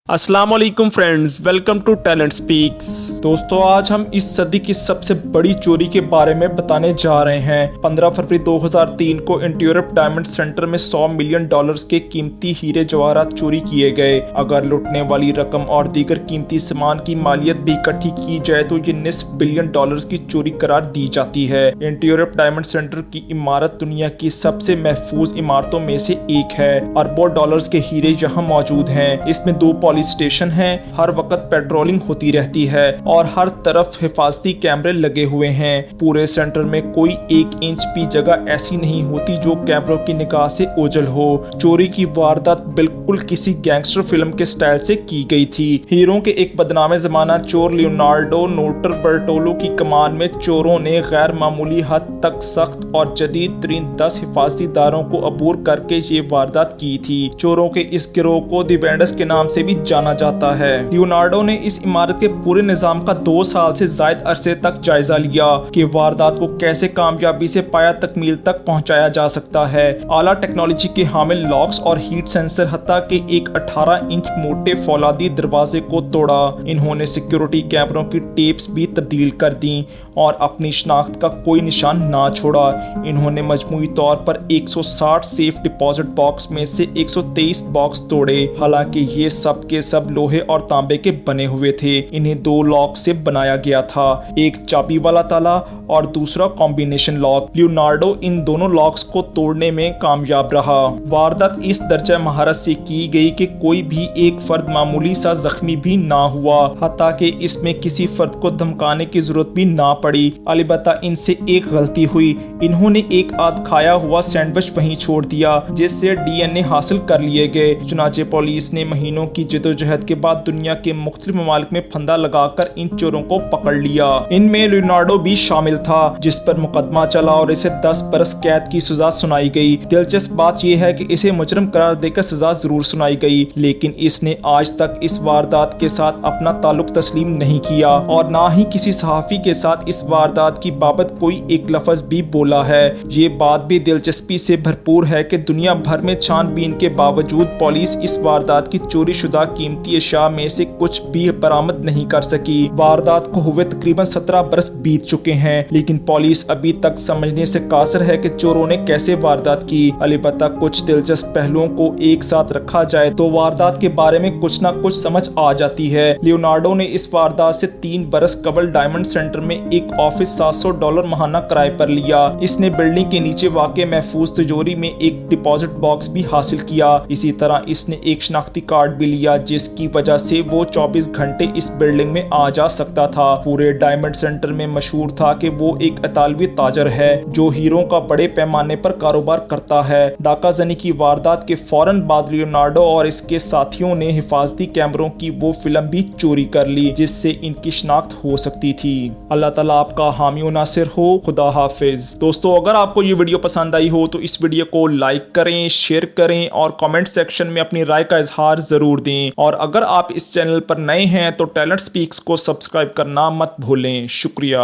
अस्सलाम वालेकुम friends, welcome to Talent Speaks. दोस्तों, आज हम इस सदी की सबसे बड़ी चोरी के बारे में बताने जा रहे हैं। 15 फरवरी 2003 को इंटीरियर डायमंड सेंटर में $100 मिलियन के कीमती हीरे जवाहरात चोरी किए गए। अगर लुटने वाली रकम और दीगर कीमती सामान की मालियत भी इकट्ठी की जाए तो ये $9 बिलियन की चोरी करार दी जाती है। इंटीरियर डायमंड सेंटर की इमारत दुनिया की सबसे महफूज इमारतों में से एक है। अरबों डॉलर्स के हीरे यहाँ मौजूद हैं। इसमें 2 पुलिस स्टेशन है, हर वक्त पेट्रोलिंग होती रहती है और हर तरफ हिफाजती कैमरे लगे हुए हैं। पूरे सेंटर में कोई 1 इंच भी जगह ऐसी नहीं होती जो कैमरों की निगाह से ओझल हो। चोरी की वारदात बिल्कुल किसी गैंगस्टर फिल्म के स्टाइल से की गई थी। हीरो के एक बदनामे जमाना चोर लियोनार्डो नोटरबर्टोलो की कमान में चोरों ने गैर मामूली हद तक सख्त और जदीद तरीन 10 हिफाजतीदारों को अबूर करके ये वारदात की थी। चोरों के इस गिरोह को दी बैंडर्स के नाम से भी जाना जाता है। लियोनार्डो ने इस इमारत के पूरे निजाम का 2 साल से जायद अरसे तक जायजा लिया कि वारदात को कैसे कामयाबी से पाया तकमील तक पहुंचाया जा सकता है। आला टेक्नोलॉजी के हामिल लॉक्स और हीट सेंसर हत्ता के एक 18 इंच मोटे फौलादी दरवाजे को तोड़ा। इन्होंने सिक्योरिटी कैमरों की टेप्स भी तब्दील कर दी और अपनी शनाख्त का कोई निशान ना छोड़ा। इन्होंने मजमूई तौर पर 160 सेफ डिपॉजिट बॉक्स में से 123 बॉक्स तोड़े। हालांकि ये सब के सब लोहे और तांबे के बने हुए थे। इन्हें 2 लॉक से बनाया गया था, एक चाबी वाला ताला और दूसरा कॉम्बिनेशन लॉक। लियोनार्डो इन दोनों लॉक्स को तोड़ने में कामयाब रहा। वारदात इस दर्जा महारत से की गई कि कोई भी एक फर्द मामूली सा जख्मी भी ना हुआ, हत्ता कि इसमें किसी फर्द को धमकाने की जरूरत भी ना पड़ी। अलबत्ता इनसे एक गलती हुई, इन्होंने एक आध खाया हुआ सैंडविच वहीं छोड़ दिया जिससे DNA हासिल कर लिए गए। चुनाचे पुलिस ने महीनों की जद्दोजहद के बाद दुनिया के मुख्तलिफ ममालिक में फंदा लगाकर इन चोरों को पकड़ लिया। इनमें लियोनार्डो भी शामिल था, जिस पर मुकदमा चला और इसे 10 बरस कैद की सजा सुनाई गई। दिलचस्प बात यह है कि इसे मुजरिम करार देकर सजा जरूर सुनाई गई, लेकिन इसने आज तक इस वारदात के साथ अपना ताल्लुक तस्लीम नहीं किया और ना ही किसी सहाफी के साथ इस वारदात की बाबत कोई एक लफ्ज भी बोला है। ये बात भी दिलचस्पी से भरपूर है कि दुनिया भर में छानबीन के बावजूद पुलिस इस वारदात की चोरी शुदा कीमती अशिया में से कुछ भी बरामद नहीं कर सकी। वारदात को हुए तकरीबन 17 बरस बीत चुके हैं, लेकिन पुलिस अभी तक समझने से कासिर है कि चोरों ने कैसे वारदात की। अलबत्ता कुछ दिलचस्प पहलुओं को एक साथ रखा जाए तो वारदात के बारे में कुछ न कुछ समझ आ जाती है। लियोनार्डो ने इस वारदात से 3 बरस कबल डायमंड सेंटर में एक ऑफिस $700 महाना किराए पर लिया। इसने बिल्डिंग के नीचे वाक़ महफूज तिजोरी में एक डिपॉजिट बॉक्स भी हासिल किया। इसी तरह इसने एक शनाख्ती कार्ड भी लिया जिसकी वजह से वो 24 घंटे इस बिल्डिंग में आ जा सकता था। पूरे डायमंड सेंटर में मशहूर था कि वो एक इतालवी ताजर है जो हीरों का बड़े पैमाने पर कारोबार करता है। डाका जनी की वारदात के फौरन बाद लियोनार्डो और इसके साथियों ने हिफाजती कैमरों की वो फिल्म भी चोरी कर ली जिससे इनकी शनाख्त हो सकती थी। अल्लाह ताला आपका हामी व नासिर हो। खुदा हाफिज। दोस्तों, अगर आपको ये वीडियो पसंद आई हो तो इस वीडियो को लाइक करें, शेयर करें और कमेंट सेक्शन में अपनी राय का इजहार जरूर दें। और अगर आप इस चैनल पर नए हैं तो टैलेंट स्पीक्स को सब्सक्राइब करना मत भूलें। शुक्रिया।